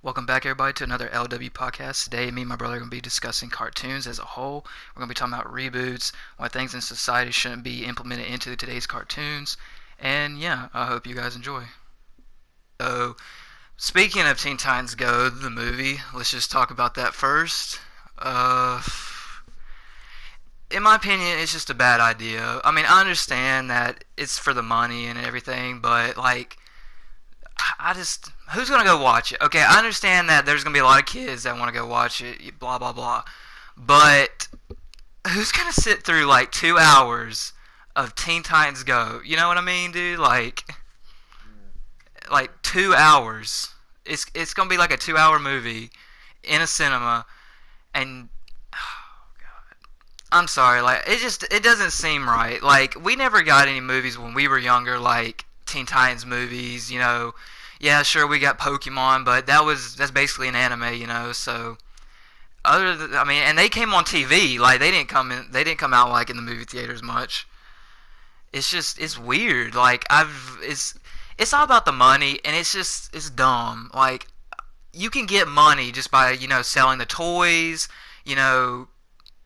Welcome back, everybody, to another LW podcast. Today, me and my brother are going to be discussing cartoons as a whole. We're going to be talking about reboots, why things in society shouldn't be implemented into today's cartoons, and yeah, I hope you guys enjoy. So, speaking of Teen Titans Go, the movie, let's just talk about that first. Uh, in my opinion, it's just a bad idea. I mean, I understand that it's for the money and everything, but like, I just who's gonna go watch it? Okay, I understand that there's gonna be a lot of kids that want to go watch it, blah blah blah, but who's gonna sit through like 2 hours of Teen Titans Go? You know what I mean, dude? Like 2 hours. It's gonna be like a 2 hour movie in a cinema, and oh god, I'm sorry, like it doesn't seem right. Like we never got any movies when we were younger, like Teen Titans movies. Yeah, sure we got Pokemon, but that's basically an anime, So I mean, and they came on TV. Like they didn't come out like in the movie theaters much. It's weird. Like it's all about the money, and it's dumb. Like you can get money just by selling the toys, you know,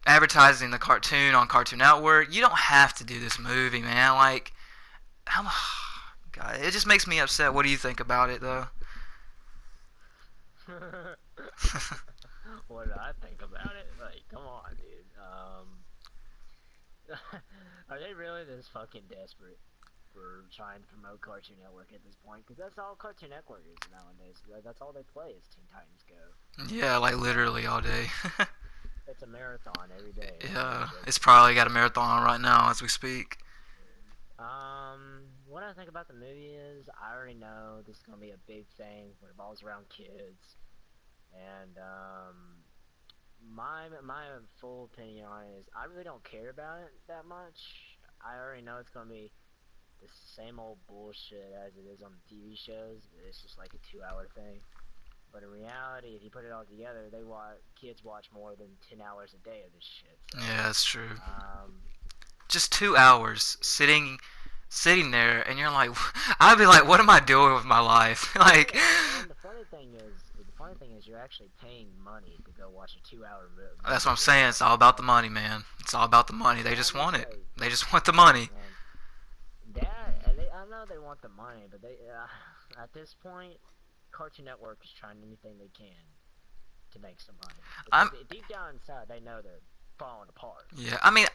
advertising the cartoon on Cartoon Network. You don't have to do this movie, man. Like, how, God, it just makes me upset. What do you think about it, though? What do I think about it? Like, come on, dude. Are they really this fucking desperate for trying to promote Cartoon Network at this point? Because that's all Cartoon Network is nowadays. That's all they play is Teen Titans Go. Yeah, like literally all day. It's a marathon every day. Yeah, it's probably got a marathon on right now as we speak. What I think about the movie is I already know this is gonna be a big thing when it revolves around kids, and my full opinion on it is I really don't care about it that much. I already know it's gonna be the same old bullshit as it is on the TV shows. It's just like a 2 hour thing. But in reality, if you put it all together, kids watch more than 10 hours a day of this shit. So, Yeah, that's true. um, Just 2 hours sitting there, and you're like, I'd be like, what am I doing with my life? Like, yeah, and the funny thing is, you're actually paying money to go watch a 2 hour movie. that's what I'm saying. It's all about the money, man. It's all about the money. They Yeah, just I'm just want it. like, They just want the money. man, I know they want the money, but at this point, Cartoon Network is trying anything they can to make some money. I'm Because deep down inside, they know they're falling apart. Yeah, I mean,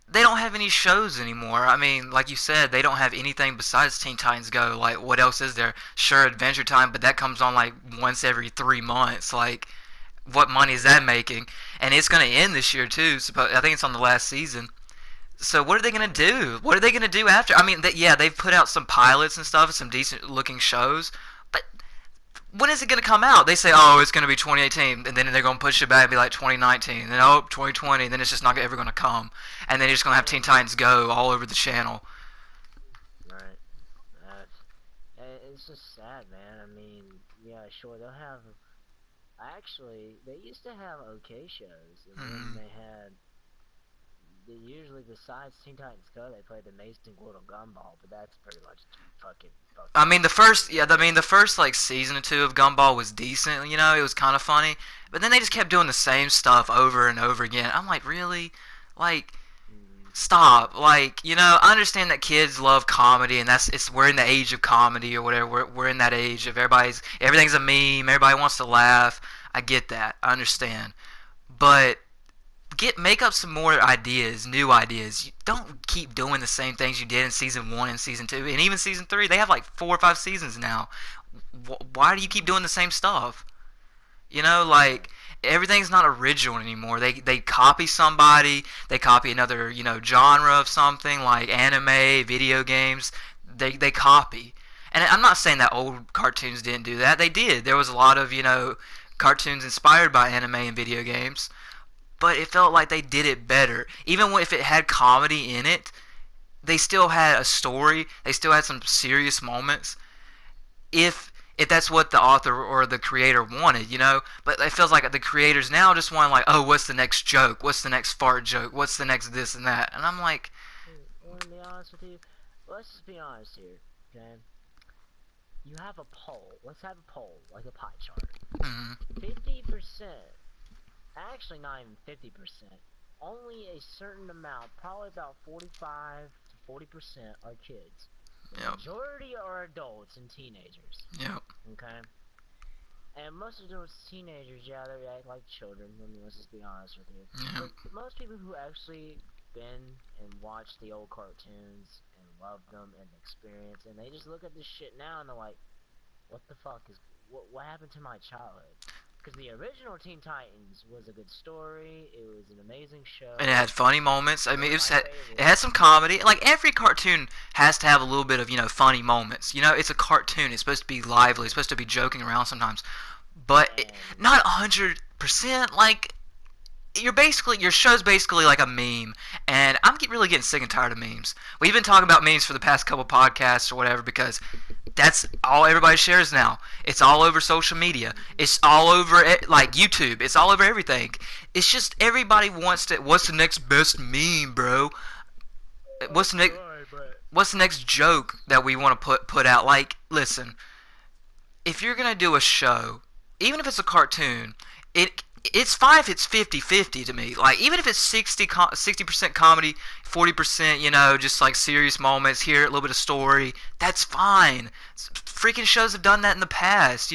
they don't have any shows anymore. I mean, like you said, they don't have anything besides Teen Titans Go. Like, what else is there? Sure, Adventure Time, but that comes on like once every 3 months. Like, what money is that making? And it's going to end this year too. I think it's on the last season. So what are they going to do? What are they going to do after? I mean, yeah, they've put out some pilots and stuff, some decent looking shows, but when is it going to come out? They say, oh, it's going to be 2018, and then they're going to push it back and be like 2019, and then, oh, 2020, and then it's just not ever going to come. And then you're just going to have Teen Titans Go all over the channel. Right. It's just sad, man. I mean, yeah, sure, they'll have... Actually, they used to have okay shows, and then usually, besides Teen Titans Go, they played the Amazing World of Gumball, but that's pretty much fucking I mean, the stupid. first like season or two of Gumball was decent. It was kind of funny, but then they just kept doing the same stuff over and over again. I'm like, really? Like, Mm, stop. Like, I understand that kids love comedy, and we're in the age of comedy or whatever. We're in that age of everything's a meme. Everybody wants to laugh. I get that. I understand, but make up some more ideas, new ideas. You don't keep doing the same things you did in season 1 and season 2 and even season 3. They have like 4 or 5 seasons now. Why do you keep doing the same stuff? right. Like everything's not original anymore. They copy somebody, they copy another, genre of something like anime, video games. They copy. And I'm not saying that old cartoons didn't do that. They did. There was a lot of, cartoons inspired by anime and video games, but it felt like they did it better. Even if it had comedy in it, they still had a story. They still had some serious moments. If that's what the author or the creator wanted, But it feels like the creators now just want like, oh, what's the next joke? What's the next fart joke? What's the next this and that? And I'm like, And to be honest with you, let's just be honest here, okay? you have a poll. Let's have a poll, like a pie chart. Mm-hmm. 50%, actually not even 50%, only a certain amount, probably about 45 to 40% are kids. The Yep. majority are adults and teenagers. Yep. Okay? And most of those teenagers, yeah, they act like children. I mean, let's just be honest with you. Yep. But most people who actually been and watched the old cartoons and love them and experience, and they just look at this shit now and they're like, what the fuck is, what happened to my childhood? Because the original Teen Titans was a good story. It was an amazing And it show. had funny moments. I mean, One of my it had favorites. some comedy. Like every cartoon has to have a little bit of funny moments. It's a cartoon. It's supposed to be lively. It's supposed to be joking around sometimes, but And not 100%. Like your show's basically like a meme, and really getting sick and tired of memes. We've been talking about memes for the past couple podcasts or whatever because that's all everybody shares now. It's all over social media. It's all over like YouTube. It's all over everything. It's just everybody wants to. What's the next best meme, bro? I'm What's the next? sorry, but What's the next joke that we want to put out? Like, listen, if you're gonna do a show, even if it's a cartoon, it's fine if it's 50-50 to me. Like even if it's 60% comedy, 40% just like serious moments here, a little bit of story, that's fine. Freaking shows have done that in the past,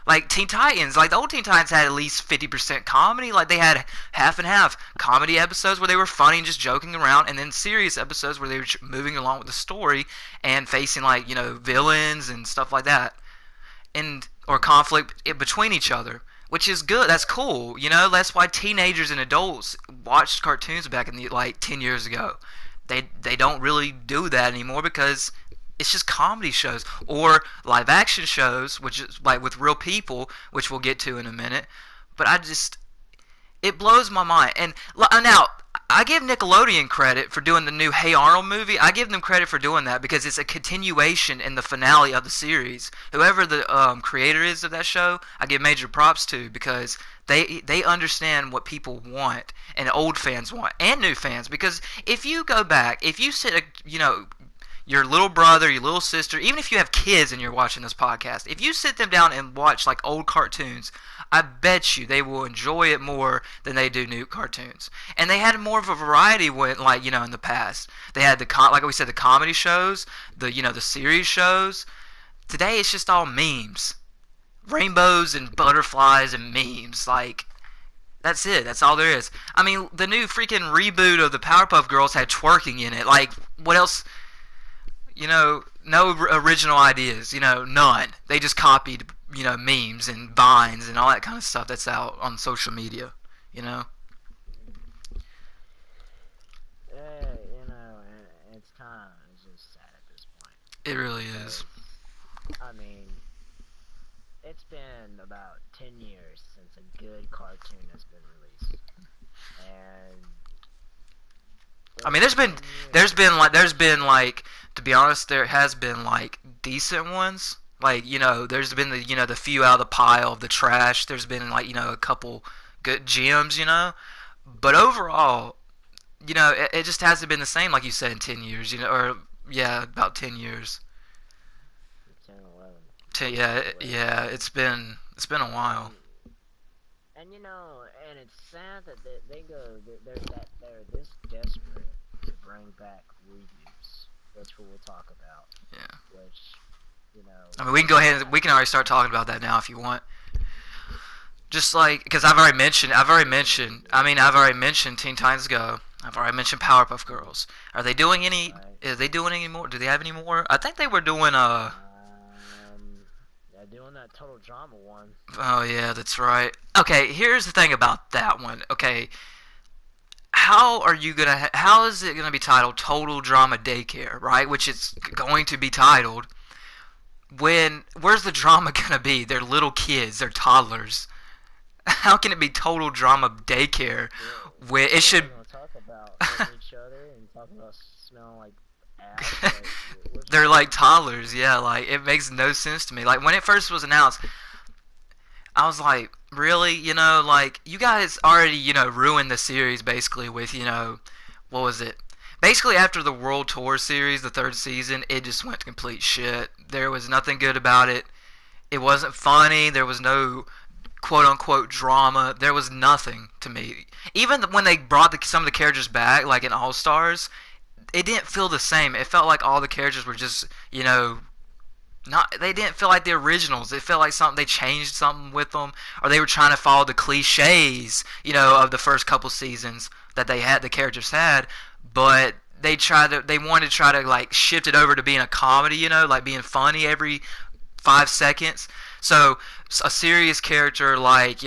like Teen Titans. Like the old Teen Titans had at least 50% comedy. Like they had half and half comedy episodes where they were funny and just joking around, and then serious episodes where they were moving along with the story and facing like villains and stuff like that, and or conflict between each other, which is good. That's cool. That's why teenagers and adults watched cartoons back in the like 10 years ago. They don't really do that anymore because it's just comedy shows or live action shows, which is like with real people, which we'll get to in a minute. But it blows my mind. And now, I give Nickelodeon credit for doing the new Hey Arnold movie. I give them credit for doing that because it's a continuation in the finale of the series. Whoever the creator is of that show, I give major props to because they understand what people want and old fans want and new fans. Because if you go back, if you sit, your little brother, your little sister, even if you have kids and you're watching this podcast, if you sit them down and watch like old cartoons, I bet you they will enjoy it more than they do new cartoons. And they had more of a variety when, like, in the past. They had like we said, the comedy shows, the series shows. Today it's just all memes, rainbows and butterflies and memes. Like that's it. That's all there is. I mean, the new freaking reboot of the Powerpuff Girls had twerking in it. Like, what else? No original ideas, none. They just copied, memes and vines and all that kind of stuff that's out on social media, you know? it's kind of it's just sad at this point It really is. because I mean, it's been about 10 years since a good cartoon has been released, and I those mean, 10 years, there's been like, to be honest, there has been like decent ones. Like, there's been the few out of the pile of the trash. There's been like, a couple good gems, But overall, it just hasn't been the same, like you said, in 10 years, or yeah, about 10 years. 10, 11, Yeah, shit, way yeah, longer. it's been a while. And and it's sad that they go they're this desperate to bring back reboots, which we'll talk about. Yeah. Which I mean, we can go it's ahead and sad. we can already start talking about that now if you want. Just like because I've already mentioned Teen Titans Go. I've already mentioned Powerpuff Girls. Are they doing any? Right? Are they doing any more? Do they have any more? I think they were doing They're doing that total drama one. Oh yeah, that's right. Okay, here's the thing about that one. Okay, how is it gonna be titled Total Drama Daycare, right? Which it's going to be titled. Where's the drama gonna be? They're little kids. They're toddlers. How can it be Total Drama Daycare when it What are they should? gonna talk about? Hitting each other and talking about smelling like ass? Like, what's They're going like on? toddlers, yeah. Like it makes no sense to me. Like when it first was announced, I was like, really? Like you guys already, ruined the series basically with, what was it? basically after the World Tour series, the third season, it just went to complete shit. There was nothing good about it. It wasn't funny. There was no quote unquote drama. There was nothing to me. Even when they brought some of the characters back, like in All Stars, it didn't feel the same. It felt like all the characters were just, not, they didn't feel like the originals. It felt like something, they changed something with them, or they were trying to follow the cliches, of the first couple seasons that the characters had, but they wanted to try to like shift it over to being a comedy, like being funny every 5 seconds. So a serious character like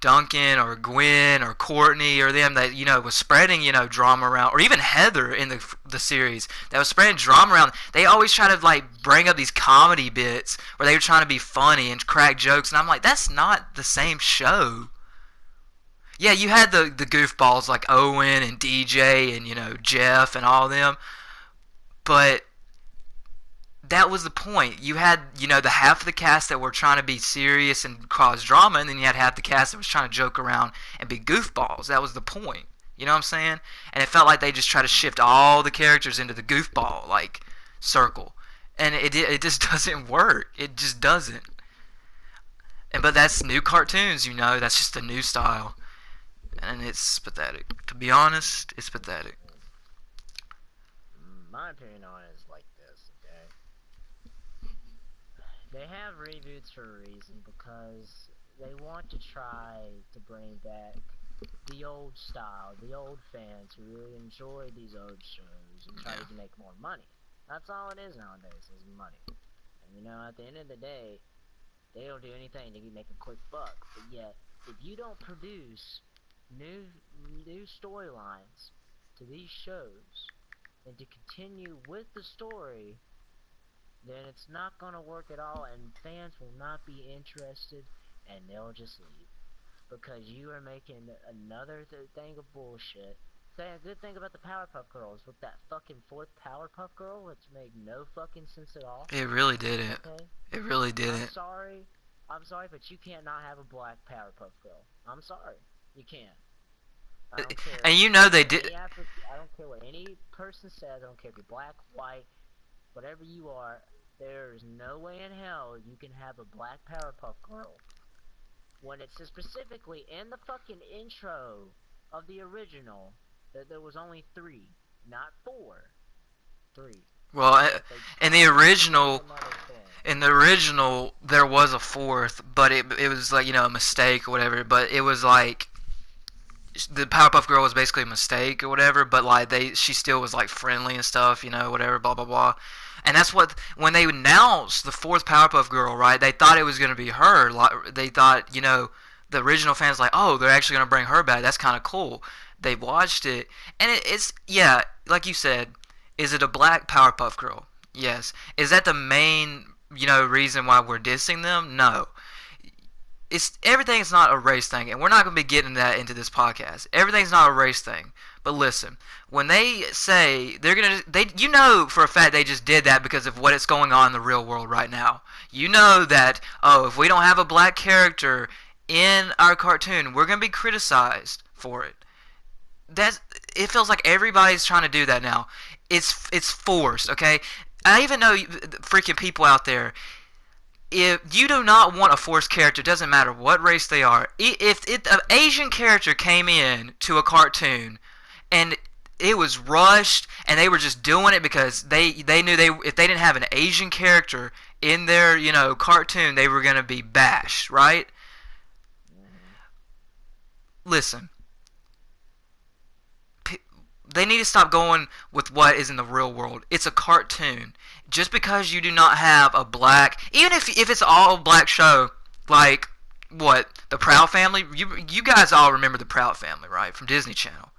Duncan or Gwen or Courtney or them that was spreading drama around, or even Heather in the series that was spreading drama around. They always try to like bring up these comedy bits where they were trying to be funny and crack jokes, and I'm like, that's not the same show. Yeah, you had the goofballs like Owen and DJ and Jeff and all of them, but that was the point. You had, the half of the cast that were trying to be serious and cause drama, and then you had half the cast that was trying to joke around and be goofballs. That was the point. You know what I'm saying? And it felt like they just tried to shift all the characters into the goofball like circle, and it just doesn't work. It just doesn't. But that's new cartoons. That's just a new style, and it's pathetic. To be honest, it's pathetic. My opinion on it is like this, okay? They have reboots for a reason, because they want to try to bring back the old style, the old fans who really enjoy these old shows and try to make more money. That's all it is nowadays, is money. And at the end of the day, they don't do anything to make a quick buck. But yet, if you don't produce new storylines to these shows and to continue with the story, then it's not going to work at all, and fans will not be interested, and they'll just leave. Because you are making another thing of bullshit. Say a good thing about the Powerpuff Girls with that fucking fourth Powerpuff Girl, which made no fucking sense at all. It really didn't. Okay? It really didn't. I'm sorry, but you can't not have a black Powerpuff Girl. I'm sorry. You can't. I don't care. And they did. I don't care what any person says. I don't care if you're black, white, whatever you are. There's no way in hell you can have a black Powerpuff Girl when it says specifically in the fucking intro of the original that there was only 3, not 4. 3. Well, in the original, there was a 4th, but it was like a mistake or whatever. But it was like the Powerpuff Girl was basically a mistake or whatever. But like she still was like friendly and stuff, whatever, blah blah blah. And that's what, when they announced the 4th Powerpuff Girl, right? They thought it was going to be her. Like, they thought, the original fans like, oh, they're actually going to bring her back. That's kind of cool. They watched it, and it's like you said, is it a black Powerpuff Girl? Yes. Is that the main, reason why we're dissing them? No. Everything's not a race thing, and we're not going to be getting that into this podcast. Everything's not a race thing. But listen, when they say for a fact they just did that because of what is going on in the real world right now. That, if we don't have a black character in our cartoon, we're going to be criticized for it. It feels like everybody's trying to do that now. It's forced, okay? I even know freaking people out there. If you do not want a forced character, it doesn't matter what race they are. If an Asian character came in to a cartoon and it was rushed and they were just doing it because they knew if they didn't have an Asian character in their cartoon, they were gonna be bashed, right? Listen, they need to stop going with what is in the real world. It's a cartoon. Just because you do not have a black, even if it's all black show, like what, the Proud Family, you guys all remember the Proud Family, right, from Disney Channel.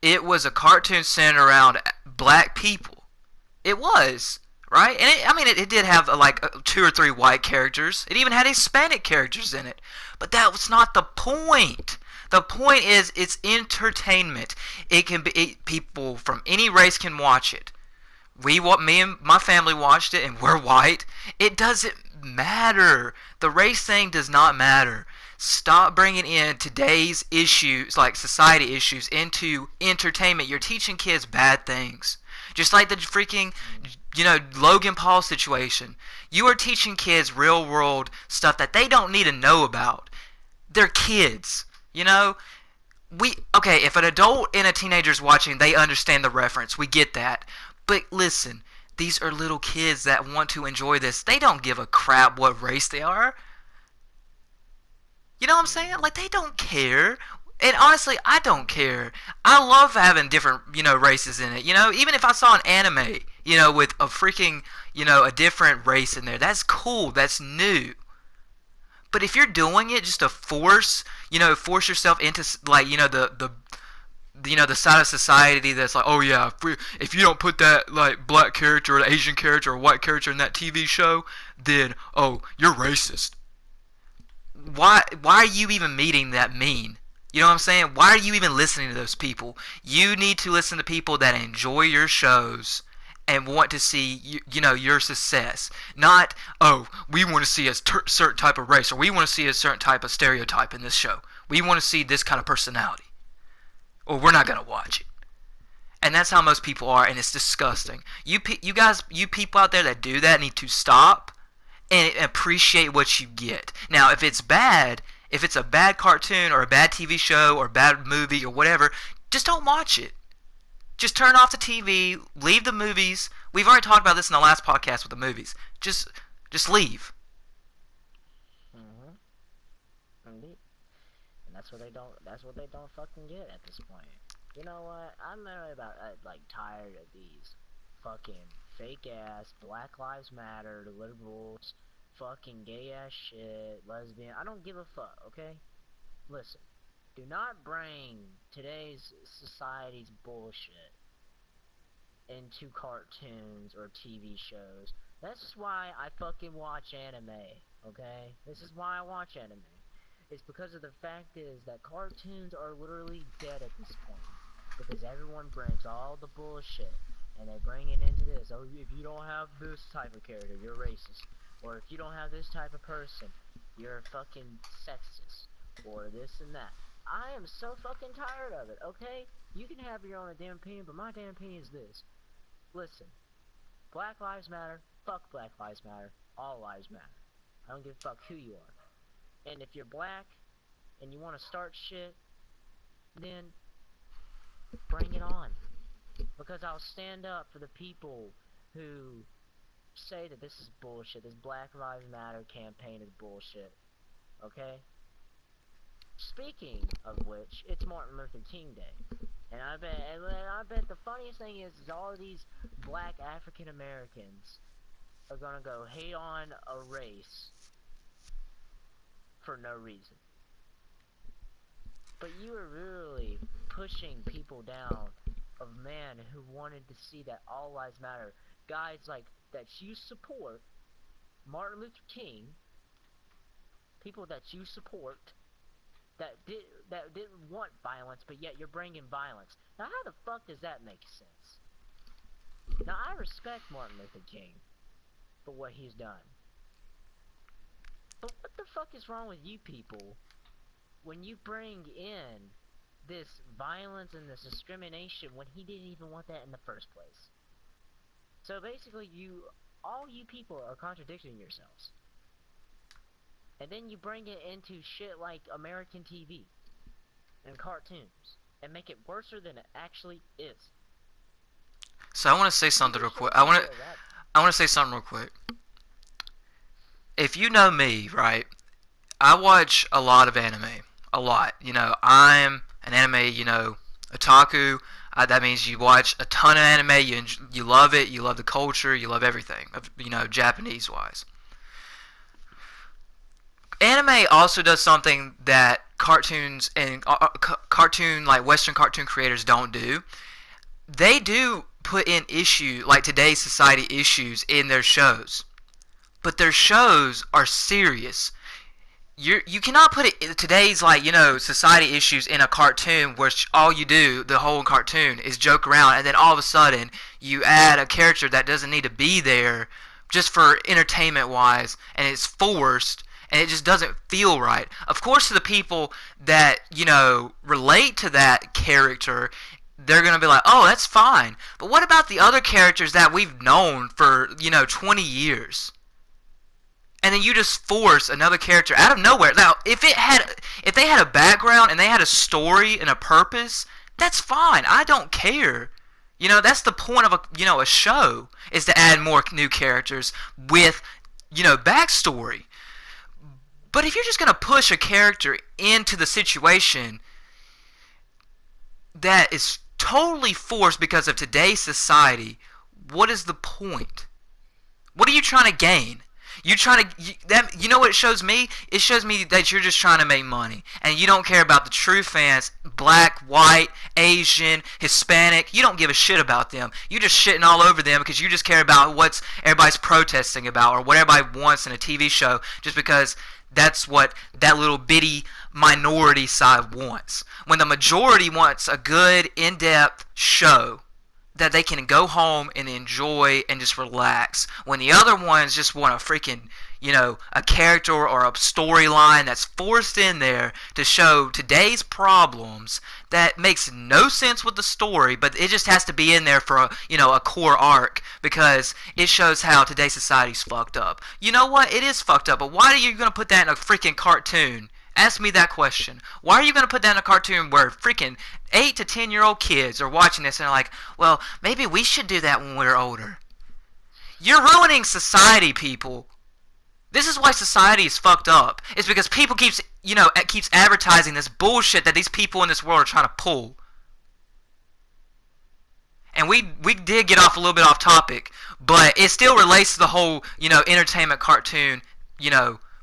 It was a cartoon centered around black people. It was, right? And it did have like 2 or 3 white characters. It even had Hispanic characters in it. But that was not the point. The point is, it's entertainment. It can be, people from any race can watch it. Me and my family watched it, and we're white. It doesn't matter. The race thing does not matter. Stop bringing in today's issues, like society issues, into entertainment. You're teaching kids bad things. Just like the freaking, Logan Paul situation. You are teaching kids real world stuff that they don't need to know about. They're kids, you know? Okay, if an adult and a teenager's watching, they understand the reference. We get that. But listen, these are little kids that want to enjoy this. They don't give a crap what race they are. You know what I'm saying? Mm-hmm. Like, they don't care. And honestly, I don't care. I love having different, races in it. Even if I saw an anime, with a freaking, a different race in there, that's cool. That's new. But if you're doing it just to force yourself into, like, the side of society that's like, oh yeah, if you don't put that like black character or Asian character or white character in that TV show, then oh, you're racist. Why are you even meeting that mean? You know what I'm saying? Why are you even listening to those people? You need to listen to people that enjoy your shows and want to see your success. Not, oh, we want to see a certain type of race, or we want to see a certain type of stereotype in this show. We want to see this kind of personality, or we're not gonna watch it. And that's how most people are, and it's disgusting. You people out there that do that need to stop and appreciate what you get. Now, if it's bad, if it's a bad cartoon or a bad TV show or a bad movie or whatever, just don't watch it. Just turn off the TV, leave the movies. We've already talked about this in the last podcast with the movies. Just leave. Mm-hmm. Indeed. And that's what they don't. That's what they don't fucking get at this point. You know what? I'm really tired of these fucking fake ass Black Lives Matter, liberals, fucking gay ass shit, lesbian. I don't give a fuck. Okay, listen. Do not bring today's society's bullshit into cartoons or TV shows. That's why I fucking watch anime, okay? This is why I watch anime. It's because of the fact is that cartoons are literally dead at this point. Because everyone brings all the bullshit, and they bring it into this. Oh, if you don't have this type of character, you're racist. Or if you don't have this type of person, you're fucking sexist. Or this and that. I am so fucking tired of it, okay? You can have your own damn opinion, but my damn opinion is this. Listen, Black Lives Matter, fuck Black Lives Matter, all lives matter. I don't give a fuck who you are. And if you're black, and you want to start shit, then bring it on. Because I'll stand up for the people who say that this is bullshit, this Black Lives Matter campaign is bullshit, okay? Speaking of which, it's Martin Luther King Day, and I bet the funniest thing is all of these black African Americans are gonna go hate on a race for no reason. But you are really pushing people down of men who wanted to see that all lives matter. Guys like that you support, Martin Luther King, people that you support. That didn't want violence, but yet you're bringing violence. Now, how the fuck does that make sense? Now, I respect Martin Luther King for what he's done. But what the fuck is wrong with you people when you bring in this violence and this discrimination when he didn't even want that in the first place? So basically, all you people are contradicting yourselves. And then you bring it into shit like American TV and cartoons and make it worse than it actually is. So I want to say something real quick. I want to say something real quick. If you know me, right, I watch a lot of anime. A lot. I'm an anime, otaku. That means you watch a ton of anime. You love it. You love the culture. You love everything, Japanese-wise. Anime also does something that cartoons and like Western cartoon creators don't do. They do put in like today's society issues in their shows, but their shows are serious. You cannot put today's society issues in a cartoon where all you do the whole cartoon is joke around, and then all of a sudden you add a character that doesn't need to be there just for entertainment wise, and it's forced, and it just doesn't feel right. Of course, to the people that, relate to that character, they're going to be like, oh, that's fine. But what about the other characters that we've known for, 20 years? And then you just force another character out of nowhere. Now, if they had a background and they had a story and a purpose, that's fine. I don't care. That's the point of a show, is to add more new characters with, backstory. But if you're just going to push a character into the situation that is totally forced because of today's society, what is the point? What are you trying to gain? You know what it shows me? It shows me that you're just trying to make money, and you don't care about the true fans, black, white, Asian, Hispanic. You don't give a shit about them. You just shitting all over them because you just care about what everybody's protesting about, or what everybody wants in a TV show, just because that's what that little bitty minority side wants. When the majority wants a good, in-depth show that they can go home and enjoy and just relax. When the other ones just want a freaking, a character or a storyline that's forced in there to show today's problems that makes no sense with the story, but it just has to be in there for a core arc because it shows how today's society's fucked up. You know what? It is fucked up, but why are you going to put that in a freaking cartoon? Ask me that question. Why are you going to put that in a cartoon where freaking 8 to 10-year-old kids are watching this and are like, well, maybe we should do that when we're older? You're ruining society, people. This is why society is fucked up. It's because people keeps advertising this bullshit that these people in this world are trying to pull. And we did get off a little bit off topic, but it still relates to the whole, entertainment cartoon,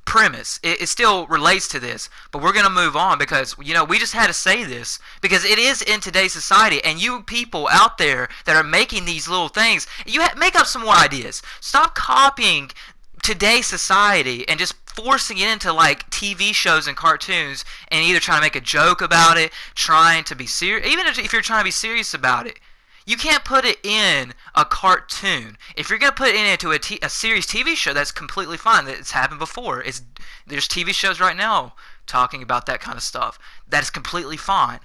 premise. It still relates to this, but we're going to move on because, we just had to say this because it is in today's society, and you people out there that are making these little things, make up some more ideas. Stop copying today's society and just forcing it into like TV shows and cartoons and either trying to make a joke about it, trying to be serious, even if you're trying to be serious about it. You can't put it in a cartoon. If you're going to put it into a series TV show, that's completely fine. It's happened before. There's TV shows right now talking about that kind of stuff. That is completely fine.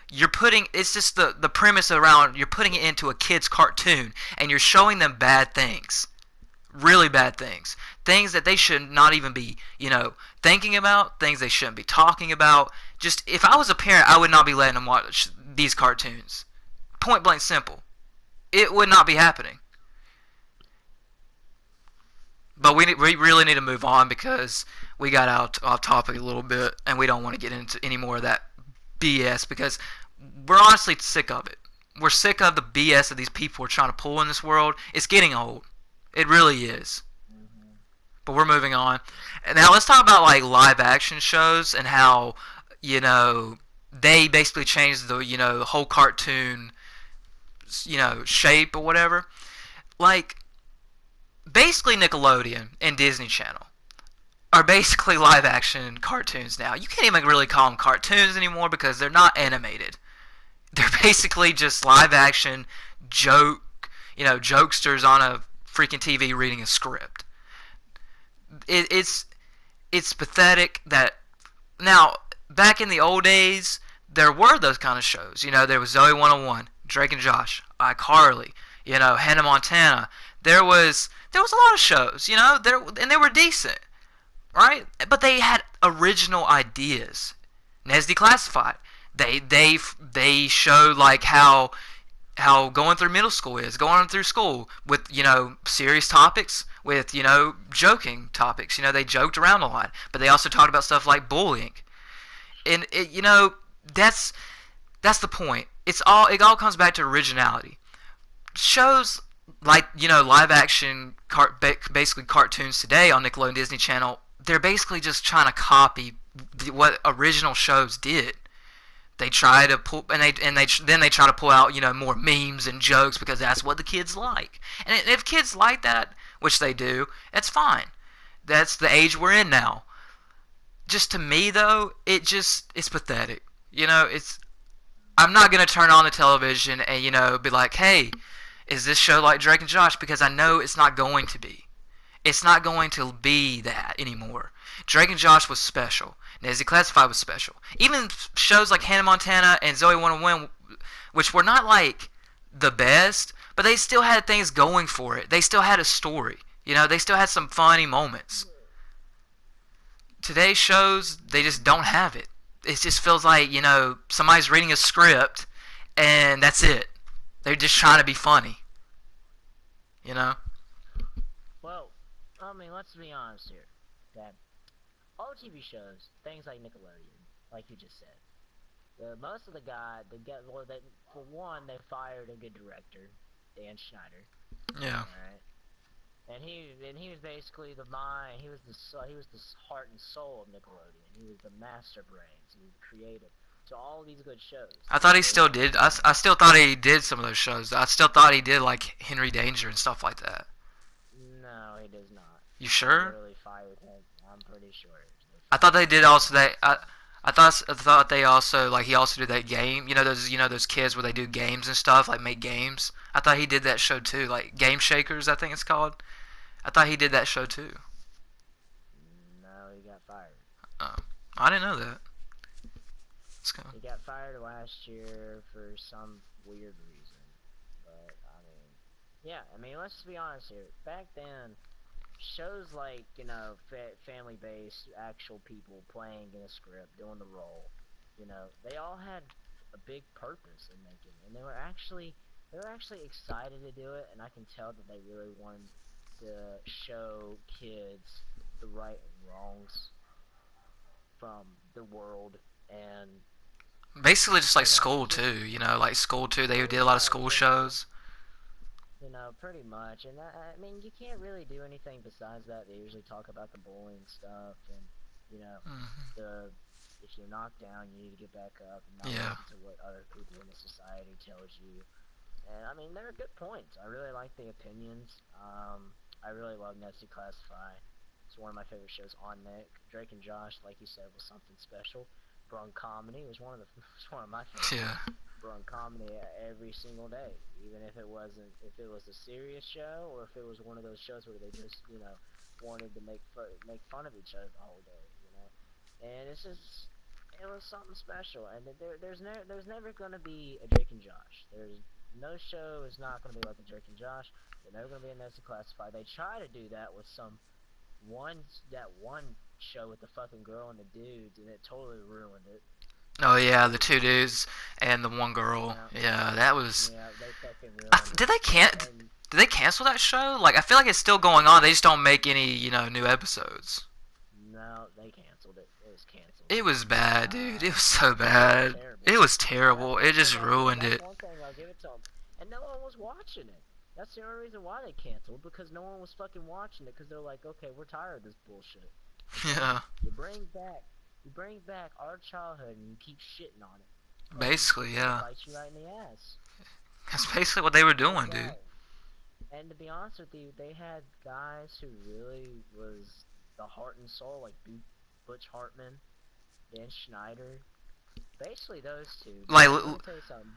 It's just the premise around, you're putting it into a kid's cartoon, and you're showing them bad things. Really bad things. Things that they should not even be, thinking about. Things they shouldn't be talking about. Just, if I was a parent, I would not be letting them watch these cartoons. Point blank simple. It would not be happening. But we really need to move on because we got off topic a little bit, and we don't want to get into any more of that BS because we're honestly sick of it. We're sick of the BS that these people are trying to pull in this world. It's getting old. It really is. But we're moving on. And now let's talk about like live action shows and how, they basically changed the whole cartoon shape or whatever. Like, basically Nickelodeon and Disney Channel are basically live action cartoons now. You can't even really call them cartoons anymore because they're not animated. They're basically just live action jokesters on a freaking TV reading a script. It's pathetic that now, back in the old days, there were those kind of shows. There was Zoe 101, Drake and Josh, iCarly, Hannah Montana. There was a lot of shows, and they were decent, right? But they had original ideas. Nes Declassified. They showed like how going through middle school is, going through school with, serious topics, with, joking topics. They joked around a lot, but they also talked about stuff like bullying. And that's the point. It all comes back to originality. Shows like, live action basically cartoons today on Nickelodeon and Disney Channel, they're basically just trying to copy what original shows did. They try to pull, and then they try to pull out, more memes and jokes because that's what the kids like. And if kids like that, which they do, that's fine. That's the age we're in now. Just to me though, it's pathetic. I'm not gonna turn on the television and be like, hey, is this show like Drake and Josh? Because I know it's not going to be. It's not going to be that anymore. Drake and Josh was special. Nezzy Classified was special. Even shows like Hannah Montana and Zoe 101, which were not like the best, but they still had things going for it. They still had a story. You know, they still had some funny moments. Today's shows, they just don't have it. It just feels like, you know, somebody's reading a script and that's it. They're just trying to be funny. You know? Well, I mean, let's be honest here. That all TV shows, things like Nickelodeon, like you just said, most of the guy, well, for one, they fired a good director, Dan Schneider. Yeah. All right. And he was basically the mind. He was the heart and soul of Nickelodeon. He was the master brains. He was creative. So all these good shows, I thought he they still went did. to him. I still thought he did some of those shows. I still thought he did like Henry Danger and stuff like that. No, he does not. You They sure? literally fired him. I'm pretty sure they I thought fired they him did also that. I thought they also like he also did that game. You know those kids where they do games and stuff like make games. I thought he did that show too, like Game Shakers. I think it's called. I thought he did that show too. him. No, he got fired. Oh, I didn't know that. Let's go. He got fired last year for some weird reason. But I mean, yeah. I mean, let's be honest here. Back then, shows like family-based, actual people playing in a script, doing the role, they all had a big purpose in making it, and they were actually excited to do it, and I can tell that they really wanted to show kids the right and wrongs from the world, and Basically, just like school just too. You know, like school too. They pretty did a lot of much, school shows. Pretty much, and I mean, you can't really do anything besides that. They usually talk about the bullying stuff, and you know, Hmm. the if you're knocked down, you need to get back up and not Yeah. listen to what other people in the society tells you. And I mean, they're good points. I really like the opinions. I really love Nessie Classify. It's one of my favorite shows on Nick. Drake and Josh, like you said, was something special. Brung Comedy was one of the was one of my Yeah. favorites. Brung comedy every single day, even if it was a serious show or if it was one of those shows where they just wanted to make fun of each other the whole day, and it was something special. And there's never gonna be a Drake and Josh. There's no show is not gonna be like a Drake and Josh. They're never gonna be a Nessie Classified. They try to do that with one that one show with the fucking girl and the dudes, and it totally ruined it. Oh yeah, the Totally two ruined it. dudes and the one girl. Yeah, Yeah, that was. yeah, they fucking ruined Did it. they can't? And Did they cancel that show? Like I feel like it's still going on. They just don't make any new episodes. no, they canceled it. It was canceled. It was bad, dude. It was so It was bad. terrible. It was And that's terrible. It one thing. just ruined That's it. one thing I'll give it to them. And no one was watching it. That's the only reason why they canceled, because no one was fucking watching it. Because they're like, okay, we're tired of this bullshit. Okay, Yeah, you bring back our childhood, and you keep shitting on it. And basically, we're gonna yeah. bite you right in the ass. That's basically what they were That's doing, dude. right. And to be honest with you, they had guys who really was the heart and soul, like Butch Hartman, Dan Schneider. Basically, those two. Like, Because let me tell you something.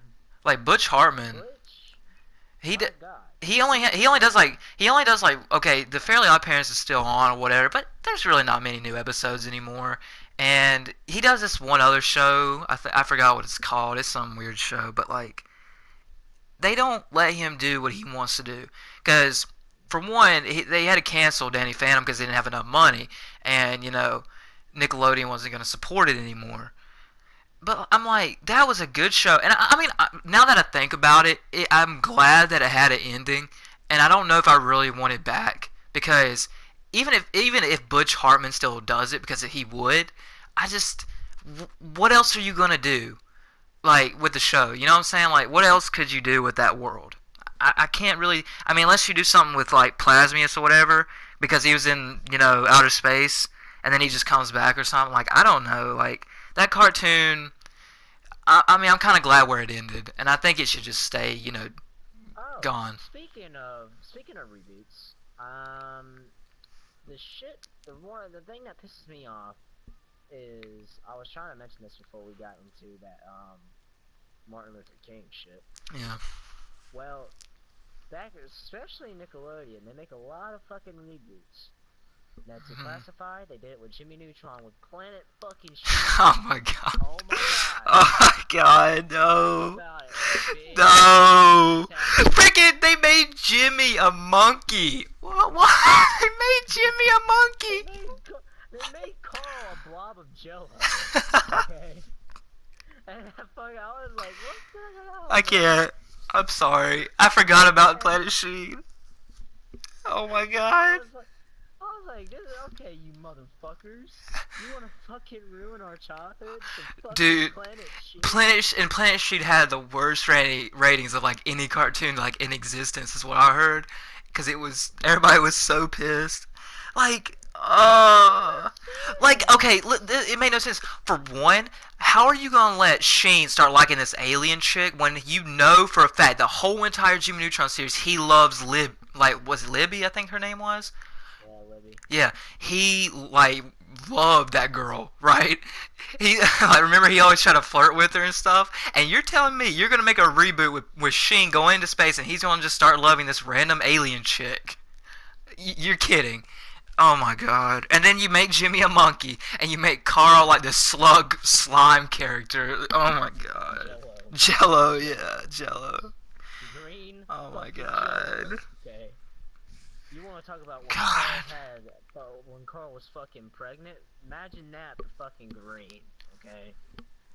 like Butch Hartman. Butch, He my did. God, He only does like okay, the Fairly Odd Parents is still on or whatever, but there's really not many new episodes anymore. And he does this one other show. I forgot what it's called. It's some weird show, but like they don't let him do what he wants to do because for one, they had to cancel Danny Phantom because they didn't have enough money, and Nickelodeon wasn't going to support it anymore. But I'm like, that was a good show, and I mean, now that I think about I'm glad that it had an ending, and I don't know if I really want it back because even if Butch Hartman still does it because he would, I just what else are you gonna do like with the show? You know what I'm saying? Like, what else could you do with that world? I can't really. I mean, unless you do something with like Plasmius or whatever, because he was in outer space, and then he just comes back or something. Like, I don't know. Like that cartoon. I mean, I'm kind of glad where it ended, and I think it should just stay, oh, gone. speaking of reboots, the thing that pisses me off is I was trying to mention this before we got into that Martin Luther King shit. Yeah. Well, back, especially Nickelodeon, they make a lot of fucking reboots. Now, to Mhm. classify, they did it with Jimmy Neutron with Planet fucking Sheen. Oh my god. Oh my god. Oh my god, Think no. about it. A big No. fantastic. Freaking, they made Jimmy a monkey. What? They made Jimmy a They monkey. made they made Carl a blob of Jello. Okay. And I was like, what the hell, I man? can't. I'm sorry. I forgot about And Planet Sheen. Oh my I god. was like, this is okay, you motherfuckers. You wanna fucking ruin our childhood for fucking Dude, Planet Sheen? Planet Sheen had the worst ratings of like any cartoon like in existence is what I heard, because it was everybody was so pissed. Like, I don't like understand. okay, it made no sense. For one, how are you gonna let Sheen start liking this alien chick when you know for a fact the whole entire Jimmy Neutron series he loves like was it Libby I think her name was. Yeah, Libby. Yeah, he like loved that girl, right? He like remember he always tried to flirt with her and stuff. And you're telling me you're gonna make a reboot with Sheen going into space and he's gonna just start loving this random alien chick? You're kidding. Oh my god. And then you make Jimmy a monkey and you make Carl like the slug slime character. Oh my god. Jello. Jello, yeah, Jello. Jello. Green Oh my fucking Jello. god. Okay. You want to talk about God. When Carl was fucking pregnant? Imagine that, but fucking green. Okay.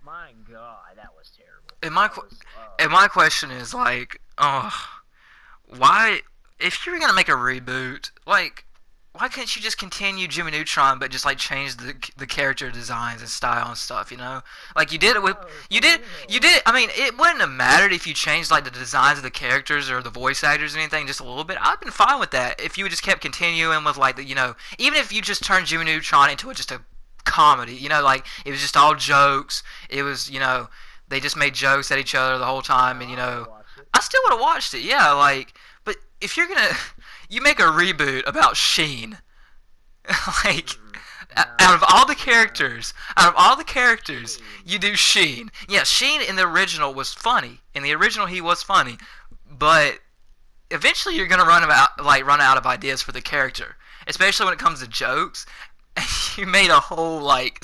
My God, that was terrible. And my That was. and my question is like, oh, why if you're gonna make a reboot, like why couldn't you just continue Jimmy Neutron but just like change the character designs and style and stuff, you know? Like you did it with No, you for did you real. did I mean it wouldn't have mattered if you changed like the designs of the characters or the voice actors or anything just a little bit. I've been fine with that if you just kept continuing with like the even if you just turned Jimmy Neutron into just a comedy, like it was just all jokes. It was they just made jokes at each other the whole time, No, and I would have watched it. I still would have watched it. Yeah, like, but if you're gonna, you make a reboot about Sheen, like, Mm-mm. out of No, all the no. characters, out of all the characters, Sheen. you do Sheen. Yeah, Sheen in the original was funny. In the original, he was funny, but eventually you're gonna run out of ideas for the character, especially when it comes to jokes. You made a whole like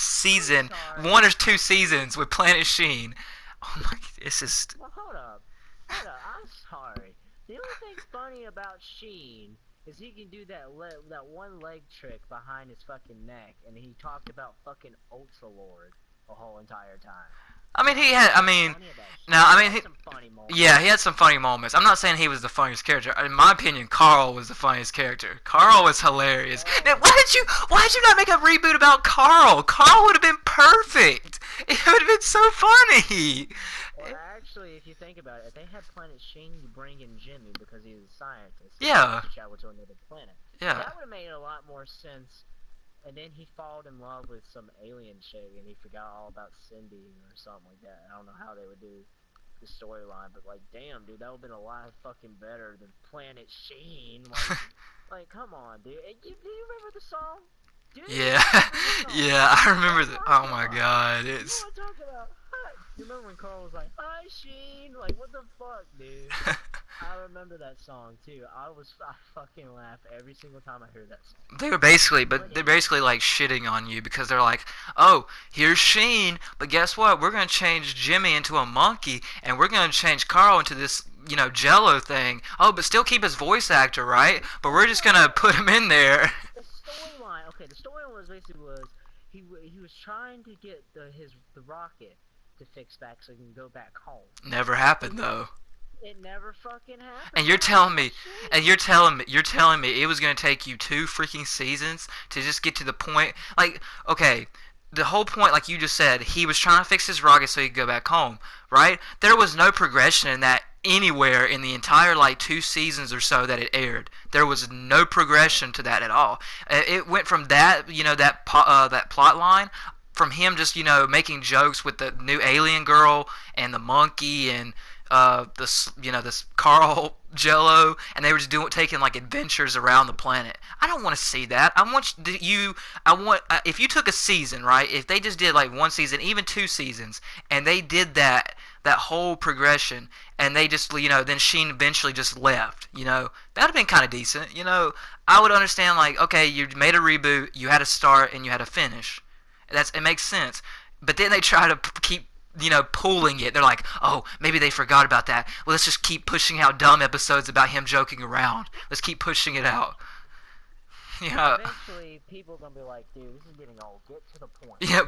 I'm season, sorry. 1 or 2 seasons with Planet Sheen. Oh my, it's just Well, hold up. Hold up. I'm sorry. The only thing funny about Sheen is he can do that one leg trick behind his fucking neck, and he talked about fucking Ultra Lord the whole entire time. I mean, That he was the had. I only mean, funny about now, Sheen. I He mean, had some funny yeah, moments. he had some funny moments. I'm not saying he was the funniest character. In my opinion, Carl was the funniest character. Carl was hilarious. Carl Now, was why did you not make a reboot about Carl? Carl would have been perfect. It would have been so funny. Well, actually, if you think about it, if they had Planet Sheen, you bring in Jimmy because he's a scientist and he wants Yeah, to travel to another planet. yeah, That would have made a lot more sense. And then he fallen in love with some alien chick, and he forgot all about Cindy or something like that. I don't know how they would do the storyline, but like, damn, dude, that would have been a lot fucking better than Planet Sheen. Like, come on, dude. Do you remember the song? Do you yeah, remember the song? yeah. I remember Oh the. my Oh my god. god, You it's. want to talk about hi? You remember when Carl was like, "Hi, Sheen"? Like, what the fuck, dude? I remember that song too. I fucking laugh every single time I hear that song. But They're it, basically like shitting on you because they're like, oh, here's Sheen, but guess what? We're gonna change Jimmy into a monkey, and we're gonna change Carl into this, Jello thing. Oh, but still keep his voice actor, right? But we're just gonna no, put him in there. the storyline. Okay, the storyline was basically he was trying to get the rocket to fix back so he can go back home. Never But happened yet though. it never fucking happened. And you're Why? telling That's me, shitty. you're telling me it was gonna take you 2 freaking seasons to just get to the point. Like, okay, the whole point, like you just said, he was trying to fix his rocket so he could go back home, right? There was no progression in that anywhere in the entire like 2 seasons or so that it aired. There was no progression to that at all. It went from that, that plot line. From him just making jokes with the new alien girl and the monkey and this Carl Jello, and they were just taking like adventures around the planet. I don't want to see that. I want if you took a season, right? If they just did like 1 season, even 2 seasons, and they did that whole progression, and they just, then Sheen eventually just left. That'd have been kind of decent. I would understand, like, okay, you made a reboot, you had a start and you had a finish. It makes sense. But then they try to keep pulling it. They're like, oh, maybe they forgot about that. Well, let's just keep pushing out dumb episodes about him joking around. Let's keep pushing it out. Yeah. Eventually, people are gonna be like, dude, this is getting old. Get to the point. Yeah,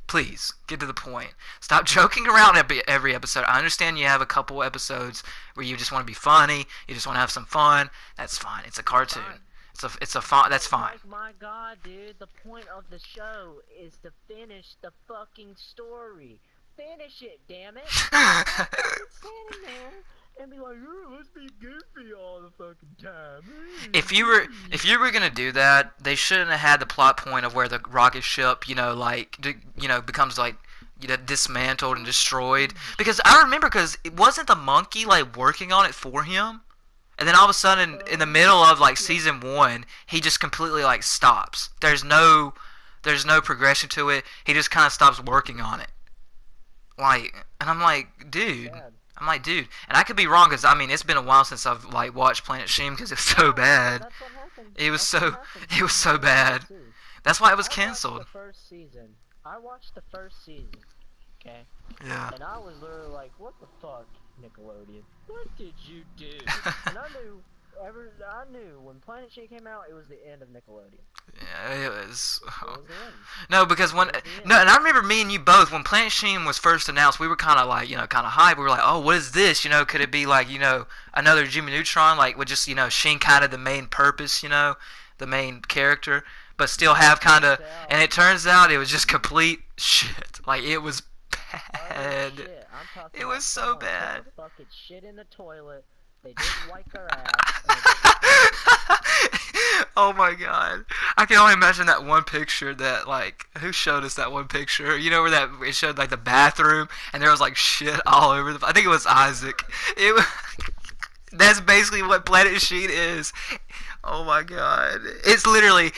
please get to the point. Stop joking around every episode. I understand you have a couple episodes where you just want to be funny. You just want to have some fun. That's fine. It's a cartoon. That's fine. Like, my God, dude, the point of the show is to finish the fucking story. Finish it, damn it. Standing there and be like, oh, let's be goofy all the fucking time. If you were gonna do that, they shouldn't have had the plot point of where the rocket ship, becomes like, dismantled and destroyed. Because I remember, it wasn't the monkey like working on it for him, and then all of a sudden, in the middle of like season 1, he just completely like stops. There's no progression to it. He just kind of stops working on it. And I'm like, dude. And I could be wrong, because it's been a while since I've like watched Planet Sheen, because it's so bad. That's what happened. It was so bad. That's why it was canceled. I watched the first season. Okay. Yeah. And I was literally like, what the fuck, Nickelodeon? What did you do? And I knew when Planet Sheen came out, it was the end of Nickelodeon. Yeah, it was. It was the end. No, because and I remember me and you both, when Planet Sheen was first announced, we were kind of like, kind of hyped. We were like, oh, what is this? Could it be like, another Jimmy Neutron, like with just, Sheen kind of the main purpose, the main character, but still have kind of, and it turns out it was just complete shit. Like, it was bad. Oh, shit. I'm talking it was so bad. Fucking shit in the toilet. They didn't wipe their ass. Oh my God. I can only imagine that one picture that, like, who showed us that one picture? Where it showed, like, the bathroom, and there was, like, shit all over I think it was Isaac. That's basically what Planet Sheen is. Oh my God. It's literally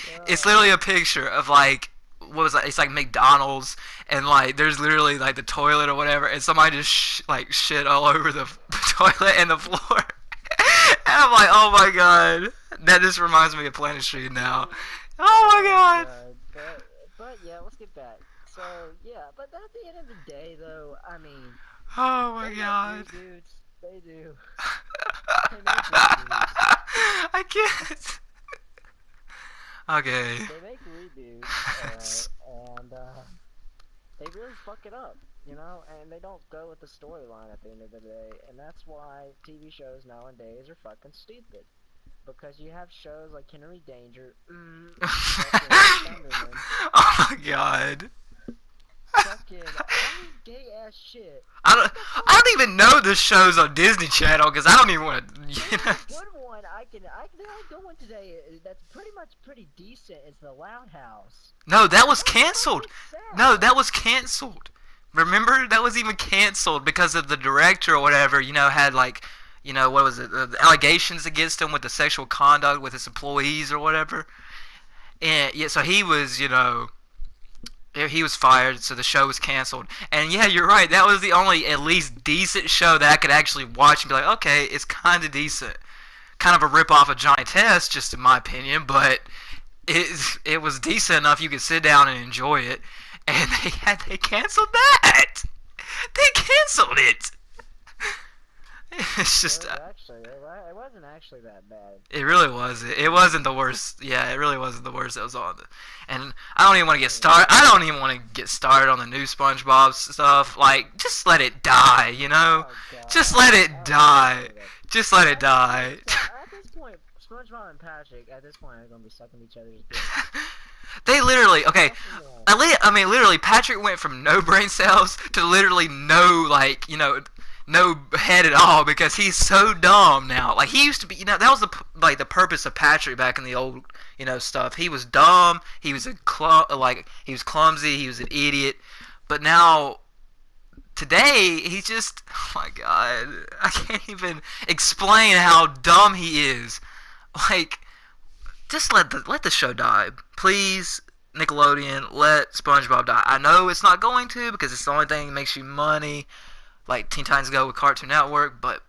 a picture of, like, what was that? It's like McDonald's, and like there's literally like the toilet or whatever, and somebody just shit all over the toilet and the floor. And I'm like, oh my God, that just reminds me of Planet Street now. Oh my God. But yeah, let's get back. So yeah, but at the end of the day, though, oh my God. They do. I can't. Okay. They make reboots, and they really fuck it up, and they don't go with the storyline at the end of the day, and that's why TV shows nowadays are fucking stupid. Because you have shows like Henry Danger, oh my God. Fucking gay ass shit. I don't even know the shows on Disney Channel, because I don't even want to. Good one. I'll go one today. That's pretty decent. It's The Loud House. No, that was canceled. No, that was canceled. Remember, that was even canceled because of the director or whatever. Had like, what was it? The allegations against him with the sexual conduct with his employees or whatever. And yeah, so he was, he was fired, so the show was canceled. And yeah, you're right. That was the only at least decent show that I could actually watch and be like, okay, it's kind of decent. Kind of a rip-off of Johnny Test, just in my opinion, but it was decent enough you could sit down and enjoy it. And they canceled that. They canceled it. It's just. It wasn't actually that bad. It really wasn't. It wasn't the worst. Yeah, it really wasn't the worst that was on. And I don't even want to get started. I don't even want to get started on the new SpongeBob stuff. Like, just let it die. Just let it die. Just let it die. At this point, SpongeBob and Patrick, are gonna be sucking each other's dicks. They literally, okay, literally, Patrick went from no brain cells to literally no, like, no head at all, because he's so dumb now. Like, he used to be, that was the purpose of Patrick back in the old, stuff. He was dumb, he was he was clumsy, he was an idiot, but now, today, he's just, oh my God, I can't even explain how dumb he is. Like, just let the show die. Please, Nickelodeon, let SpongeBob die. I know it's not going to, because it's the only thing that makes you money. like Teen Titans Go with Cartoon Network, but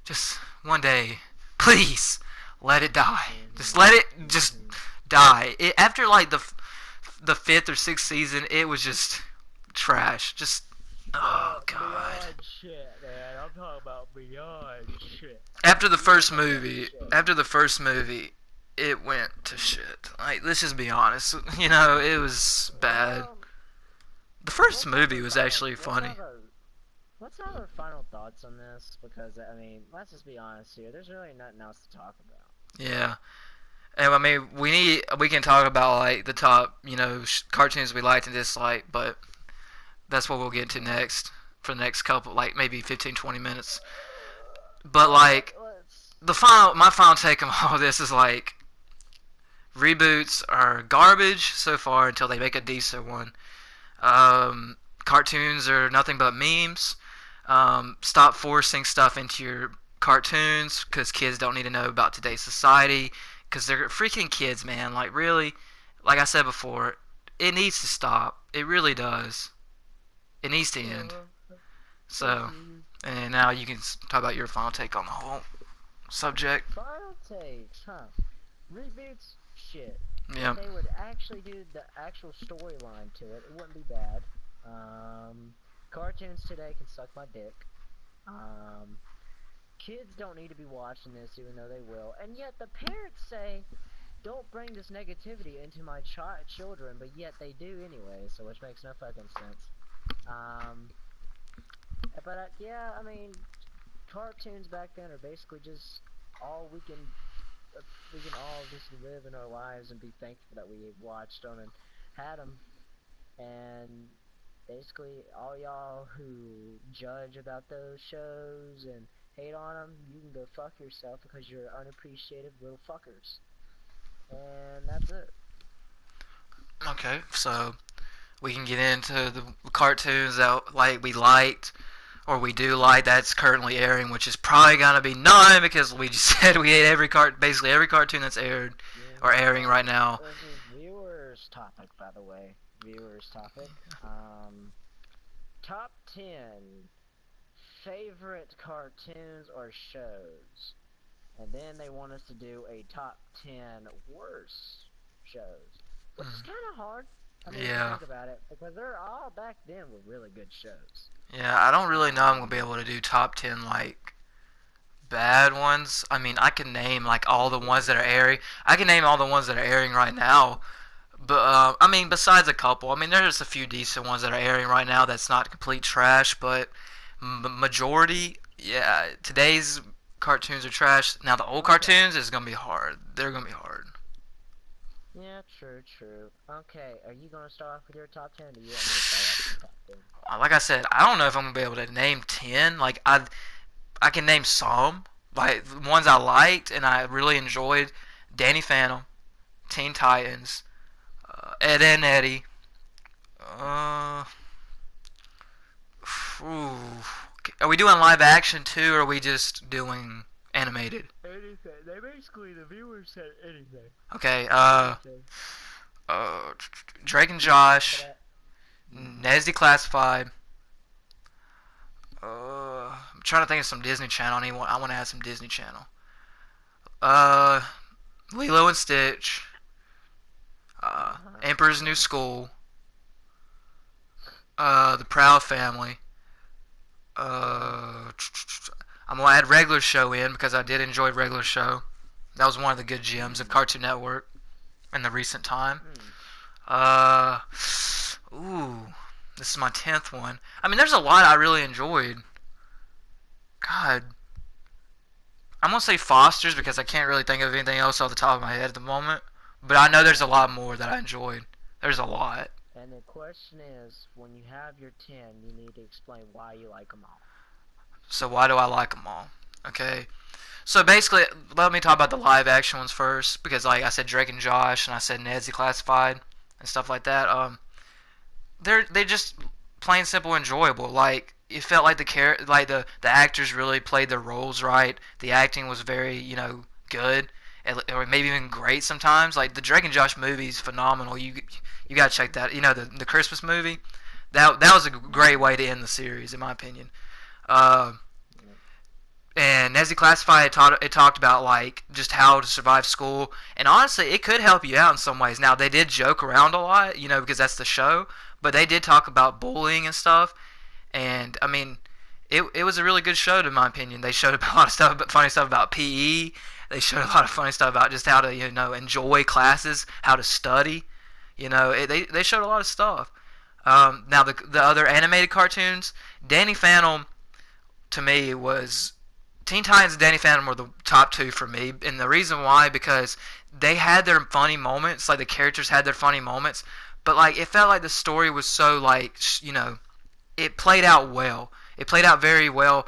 just one day, please let it die. Just Mhm. let it just Mhm. die. After like the fifth or sixth season, it was just trash. Just oh god. Beyond shit, man. I'm talking about beyond shit. Even the better shit. After the first movie, it went to shit. Like let's just be honest. You know, it was bad. Well, The first let's have movie our was final. actually funny. Let's have our final thoughts on this because I mean, let's just be honest here. There's really nothing else to talk about. Yeah. And I mean, we can talk about like the top, cartoons we liked and disliked, but that's what we'll get into next for the next couple, like maybe 15, 20 minutes. But like Let's. my final take on all this is like reboots are garbage so far until they make a decent one. Cartoons are nothing but memes. Stop forcing stuff into your cartoons because kids don't need to know about today's society because they're freaking kids, man. Like really, like I said before, it needs to stop. It really does. It needs to end. So, Mhm. and now you can talk about your final take on the whole subject. Final takes, huh? Reboots, shit. If Yeah. they would actually do the actual storyline to it, it wouldn't be bad. Um, Cartoons today can suck my dick. Um, Kids don't need to be watching this, even though they will. And yet the parents say, "Don't bring this negativity into my children," but yet they do anyway. So which makes no fucking sense. Um, but yeah, I mean, cartoons back then are basically just all uh, we can all just live in our lives and be thankful that we watched them and had them. And basically, all y'all who judge about those shows and hate on them, you can go fuck yourself because you're unappreciative little fuckers. And that's it. Okay, so we can get into the cartoons that like we liked or we do like that's currently airing, which is probably gonna be none because we just said we ate basically every cartoon that's aired Yeah. or airing right now. This is viewers' topic, by the way. Viewers' topic. Top 10 favorite cartoons or shows. And then they want us to do a top 10 worst shows. Which is kind of hard. I mean, if you Yeah, think about it, because they're all back then were really good shows. yeah. I don't really know I'm gonna Um, be able to do top 10 like bad ones. I mean, I can name like all the ones that are airing. I can name all the ones that are airing right now. But I mean, besides a couple, I mean, there's a few decent ones that are airing right now. That's not complete trash, but majority, yeah, today's cartoons are trash. Now the old okay. cartoons is gonna be hard. They're gonna be hard. Yeah, true, true. Okay, are you going to start off with your top 10, or do you want me to start off with the top 10? Like I said, I don't know if I'm gonna be able to name 10. Like I can name some, like the ones I liked and I really enjoyed. Danny Phantom, Teen Titans, Ed, Ed and Eddie. Uh, Ooh. Are we doing live action too, or are we just doing animated? Anything. They basically, the viewers said anything. Okay. Anything. Uh, Drake and Josh, But Ned's Declassified. I'm trying to think of some Disney Channel. I want to add some Disney Channel. Uh, Lilo and Stitch. uh-huh. Emperor's New School. The Proud Family. Okay. Uh, I'm gonna add Regular Show in because I did enjoy Regular Show. That was one of the good gems of Hmm. Cartoon Network in the recent time. Hmm. Uh, ooh, this is my 10th one. I mean, there's a lot I really enjoyed. God, I'm gonna say Foster's because I can't really think of anything else off the top of my head at the moment. But I know there's a lot more that I enjoyed. There's a lot. And the question is, when you have your 10, you need to explain why you like them all. So why do I like them all? Okay. So basically, let me talk about the live action ones first because, like I said, Drake and Josh, and I said Ned's Declassified and stuff like that. They're just plain simple enjoyable. Like it felt like the actors really played their roles right. The acting was very good, or maybe even great sometimes. Like the Drake and Josh movie is phenomenal. You gotta check that. The Christmas movie. That was a great way to end the series, in my opinion. Uh, Yeah. and as he classified, it talked about like just how to survive school. And honestly, it could help you out in some ways. Now they did joke around a lot, because that's the show. But they did talk about bullying and stuff. And I mean, it was a really good show in my opinion. They showed a lot of stuff, funny stuff about PE. They showed a lot of funny stuff about just how to enjoy classes, how to study. They showed a lot of stuff. Now the other animated cartoons, Danny Phantom to me was Teen Titans and Danny Phantom were the top two for me, and the reason why because they had their funny moments, like the characters had their funny moments, but like it felt like the story was so like it played out well. It played out very well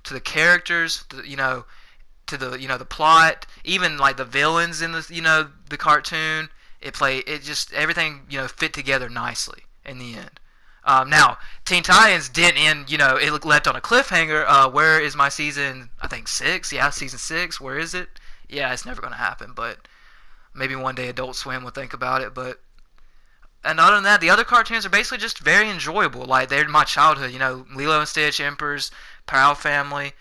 to the characters, to the plot, even like the villains in the cartoon. It just everything fit together nicely in the end. Now, Teen Titans didn't end. It left on a cliffhanger. Where is my season? I think 6. Yeah, season 6. Where is it? Yeah, it's never gonna happen. But maybe one day Adult Swim will think about it. But and other than that, the other cartoons are basically just very enjoyable. Like they're my childhood. Lilo and Stitch, Emperors, Proud Family.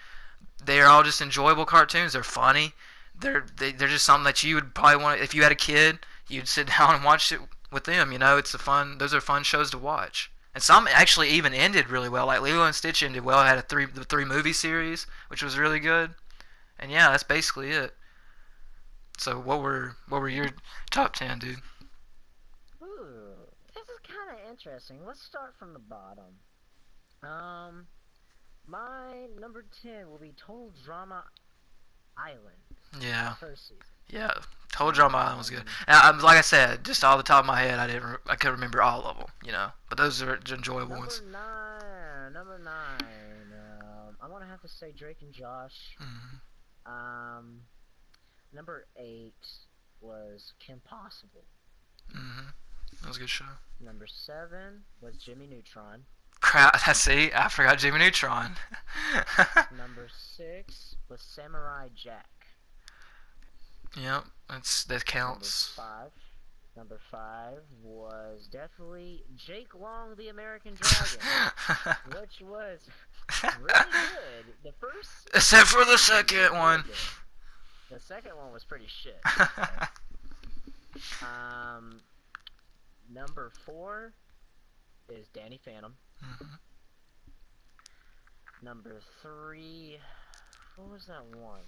They're all just enjoyable cartoons. They're funny. They're just something that you would probably want if you had a kid. You'd sit down and watch it with them. It's a fun. Those are fun shows to watch. And some actually even ended really well. Like Lilo and Stitch ended well. It had the 3 movie series, which was really good. And yeah, that's basically it. So what were your top 10, dude? Ooh, this is kind of interesting. Let's start from the bottom. Um, my number 10 will be Total Drama Island, the Yeah, first season. yeah. Total Drama Island was good. Um, Like I said, just off the top of my head, I could remember all of them. But those are enjoyable number ones. 9, number 9. I'm gonna have to say Drake and Josh. Mm-hmm. Um, number 8 was Kim Possible. Mm-hmm. That was a good show. Number 7 was Jimmy Neutron. Crap. See, I forgot Jimmy Neutron. Number 6 was Samurai Jack. Yep, that Number counts. 5. Number 5 was definitely Jake Long, the American Dragon, which was really good. The first Except for the season was second really one. good. The second one was pretty shit, I'd say. Number 4 is Danny Phantom. Mhm. Number 3, what was that one?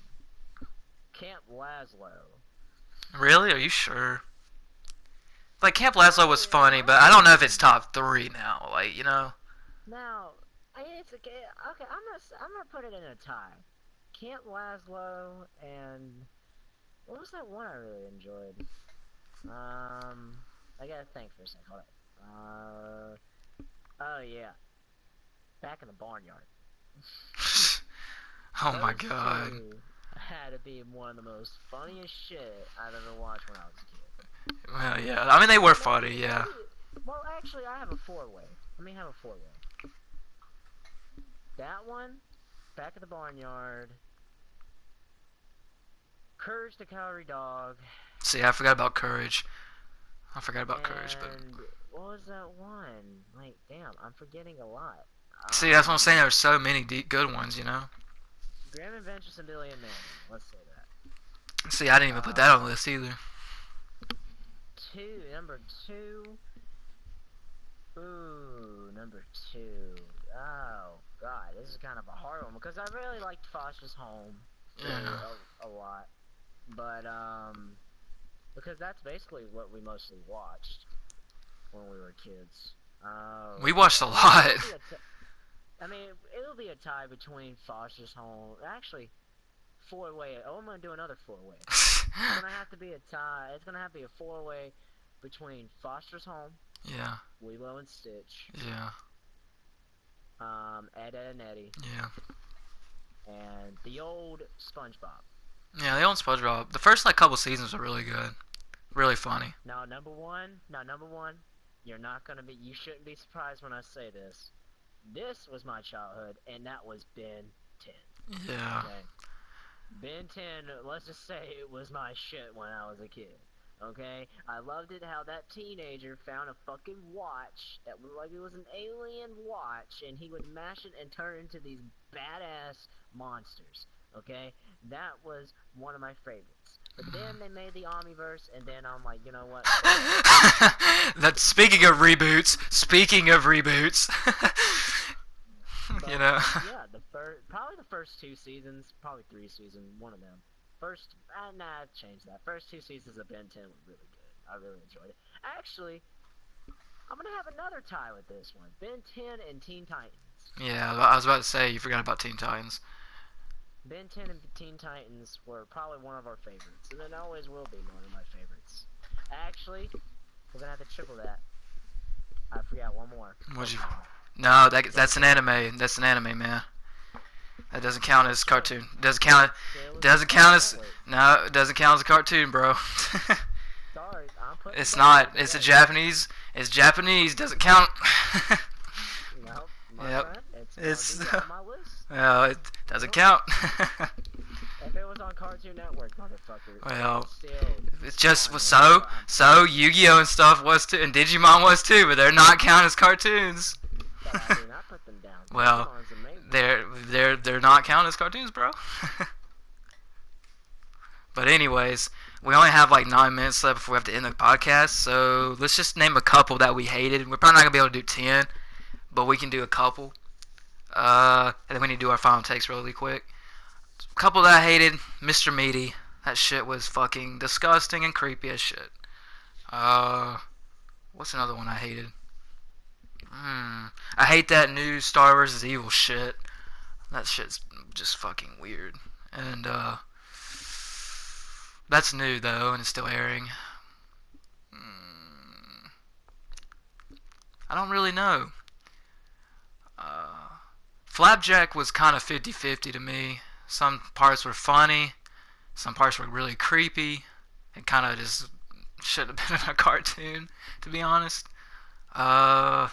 Camp Lazlo. Really? Are you sure? Like Camp Lazlo was Yeah, funny, but I don't know if it's top 3 now. Now, it's okay. Okay, I'm gonna put it in a tie. Camp Lazlo and what was that one I really enjoyed? I gotta think for a second. Hold up. Oh yeah, Back in the Barnyard. Oh my Those god. two had to be one of the most funniest shit I've ever watched when I was a kid. Well, yeah. I mean, they were Maybe, funny, yeah. maybe. Well, actually, I have a four-way. Let me have a four-way. That one, Back at the Barnyard, Courage the Cowardly Dog, See, I forgot about Courage. I forgot about Courage, but and what was that one? Like, damn, I'm forgetting a lot. see, that's what I'm saying. There's so many good ones. Graham Adventures of Billy and Mandy. Let's say that. See, I didn't even put that on the list either. Number two. Ooh, number 2. Oh God, this is kind of a hard one because I really liked Foster's Home Yeah. a lot, but because that's basically what we mostly watched when we were kids. We watched a I mean, lot. I mean, it'll be a tie between Foster's Home. Actually, four-way. Oh, I'm gonna do another four-way. It's gonna have to be a tie. It's gonna have to be a four-way between Foster's Home, Yeah. Lilo and Stitch, Yeah. Ed, Ed and Eddie, Yeah. and the old SpongeBob. Yeah, the old SpongeBob. The first couple seasons were really good. Really funny. Now, number one, you're not gonna be. You shouldn't be surprised when I say this. This was my childhood, and that was Ben 10. Yeah. Okay, Ben 10. Let's just say it was my shit when I was a kid. Okay, I loved it how that teenager found a fucking watch that looked like it was an alien watch, and he would mash it and turn it into these badass monsters. Okay, that was one of my favorites. But then they made the Omniverse, and then I'm like, you know what? Fuck it. That speaking of reboots, you But know. yeah, probably the first 2 seasons, probably 3 seasons, one of them. Nah, change that. First 2 seasons of Ben 10 were really good. I really enjoyed it. Actually, I'm gonna have another tie with this one. Ben 10 and Teen Titans. Yeah, I was about to say you forgot about Teen Titans. Ben 10 and Teen Titans were probably one of our favorites, and it always will be one of my favorites. Actually, we're gonna have to triple that. I forgot one more. What'd you? Pokemon. No, that's an anime. That's an anime, man. That doesn't count as cartoon. Doesn't count. It was on Doesn't count Cartoon as. Network. No, it doesn't count as a cartoon, bro. Sorry, I'm putting it It's down not. right It's a away. Japanese. It's Japanese. Doesn't count. Nope, my Yep. friend, it's It's. gonna be on my list. Well, it doesn't Nope. count. If it was on Cartoon Network, motherfucker, it Well, would still it's just count as so what I'm so Yu-Gi-Oh and stuff was too, and Digimon was too, but they're not counted as cartoons. But I do not put them down. Well, Digimon's amazing. they're not counted as cartoons, bro. But anyways, we only have like 9 minutes left before we have to end the podcast, so let's just name a couple that we hated. We're probably not gonna be able to do 10, but we can do a couple. And then we need to do our final takes really quick. A couple that I hated, Mr. Meaty. That shit was fucking disgusting and creepy as shit. Uh, what's another one I hated? I hate that new Star vs. Evil shit. That shit's just fucking weird. And, that's new though, and it's still airing. I don't really know. Flapjack was kind of 50-50 to me. Some parts were funny, some parts were really creepy. It kind of just should have been in a cartoon, to be honest. Uh,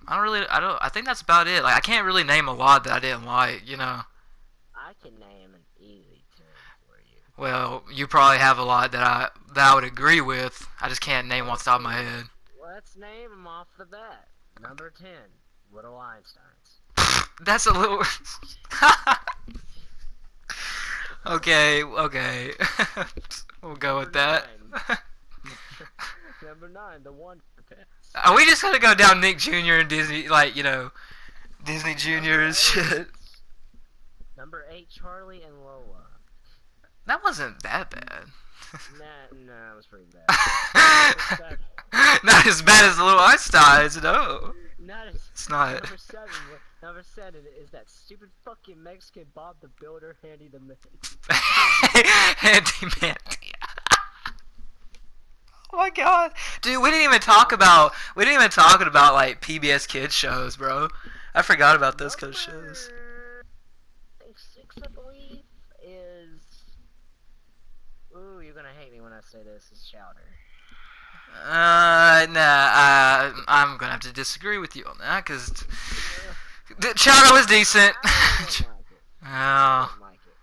I think that's about it. Like, I can't really name a lot that I didn't like, you know. I can name an easy 10 for you. Well, you probably have a lot that I would agree with. I just can't name off the top of my head. Let's name them off the bat. Number 10, Little Einsteins. That's a little. Okay. We'll go with that. Number 9, The Wonder Pets. Are we just gonna go down Nick Jr. and Disney, like, you know, Disney Jr. and shit? Number 8, Charlie and Lola. That wasn't that bad. Nah, it was pretty bad. Not as bad as the Little Einsteins, no. Not as, It's not. number 7 is that stupid fucking Mexican Bob the Builder, Handy the Man. Handyman. Oh my god, dude, we didn't even talk about like PBS Kids shows, bro. I forgot about those kind of shows. Number 6, I believe, is. Ooh, you're gonna hate me when I say this. Is Chowder. I'm gonna have to disagree with you on that, cause Chowder was decent. I don't like it. I Oh, don't like it.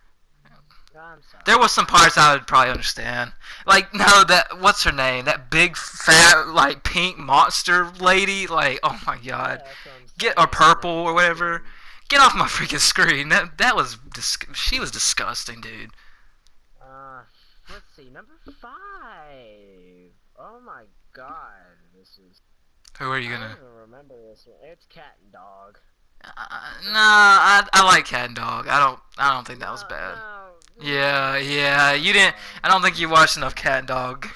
I'm sorry. there was some parts I would probably understand. Like, no, what's her name? That big fat like pink monster lady. Like, oh my god, That's what I'm or saying. purple or whatever. Get off my freaking screen. That was she was disgusting, dude. Let's see, number 5. Oh my god, this is. Who are you I don't gonna? even remember this one. It's Cat and Dog. I like Cat and Dog. I don't think that was bad. No, Yeah, you didn't. I don't think you watched enough Cat and Dog.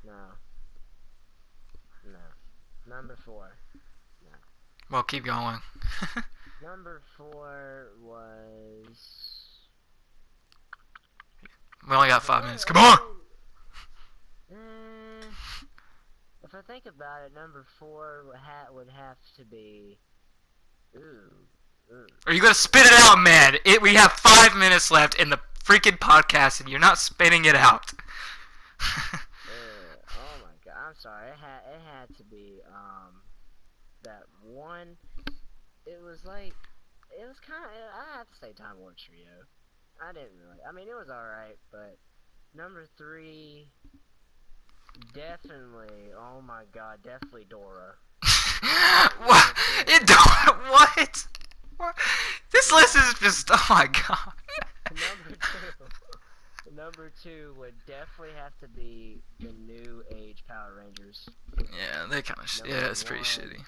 No. Number 4. No. Well, keep going. Number 4 was. We only got 5 minutes. Come on. If I think about it, number 4 would have to be. Ooh. Are you gonna spit it out, man? We have 5 minutes left in the freaking podcast, and you're not spitting it out. Oh my god, I'm sorry. It had to be that one. It was kind of. I have to say Time Lord Trio. I didn't really. I mean, it was alright, but number three, definitely. Oh my god, definitely Dora. What? Number two. It don't. What? What? This list Yeah. is just. Oh my god. Number two. Number two would definitely have to be the new age Power Rangers. Yeah, they kind of. Number Yeah, it's pretty one. shitty.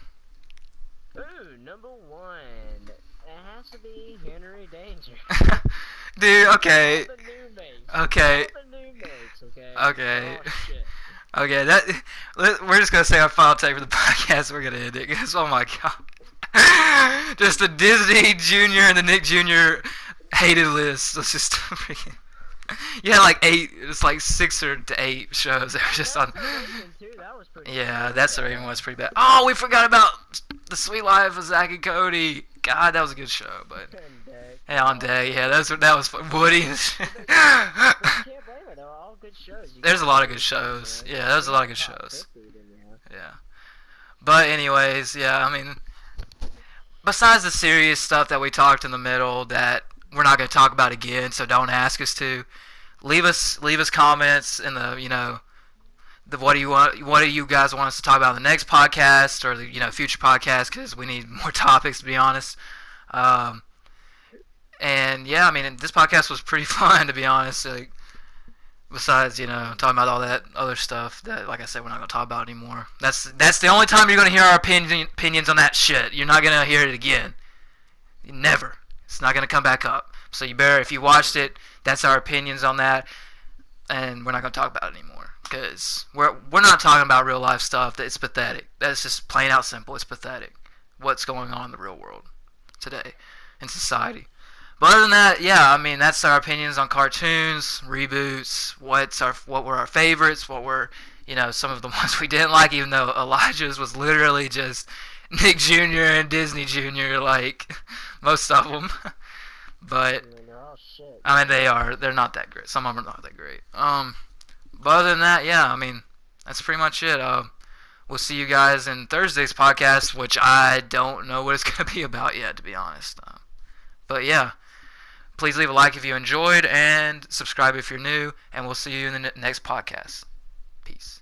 Ooh, number one. It has to be Henry Danger. Dude, All okay. the new mates. Okay. All the new mates, okay? Okay. Oh, shit. Okay, we're just gonna say our final take for the podcast. We're gonna end it because oh my god, just the Disney Junior and the Nick Junior hated list. Let's just freaking. You had like eight. It's like six or to eight shows that were just on. That's the Raven, too. That was pretty Yeah, good. that's the Raven was pretty bad. Oh, we forgot about the Sweet Life of Zack and Cody. God, that was a good show, but. And deck. Yeah, on day. Yeah, that was fun. Woody. But you can't blame it. They were all good shows. You There's a can't lot of blame good it, shows. man. Yeah, there's a lot of good Top shows. 50, didn't you? Yeah. But anyways, yeah, I mean, besides the serious stuff that we talked in the middle that we're not going to talk about again, so don't ask us to. Leave us comments in the the what do you guys want us to talk about in the next podcast or the future podcast because we need more topics to be honest. Um, and yeah, I mean this podcast was pretty fun to be honest. Like, besides talking about all that other stuff that like I said we're not going to talk about anymore. That's the only time you're going to hear our opinions on that shit. You're not going to hear it again. Never. It's not going to come back up. So you better, if you watched it, that's our opinions on that, and we're not going to talk about it anymore because we're not talking about real life stuff. It's pathetic. That's just plain out simple. It's pathetic. What's going on in the real world today in society. But other than that, yeah, I mean that's our opinions on cartoons, reboots. What were our favorites? What were some of the ones we didn't like? Even though Elijah's was literally just Nick Jr. and Disney Jr. like most of them. But I mean, they're all shit. I mean they're not that great. Some of them are not that great. But other than that, yeah, I mean that's pretty much it. We'll see you guys in Thursday's podcast, which I don't know what it's gonna be about yet, to be honest. But yeah, please leave a like if you enjoyed and subscribe if you're new, and we'll see you in the next podcast. Peace.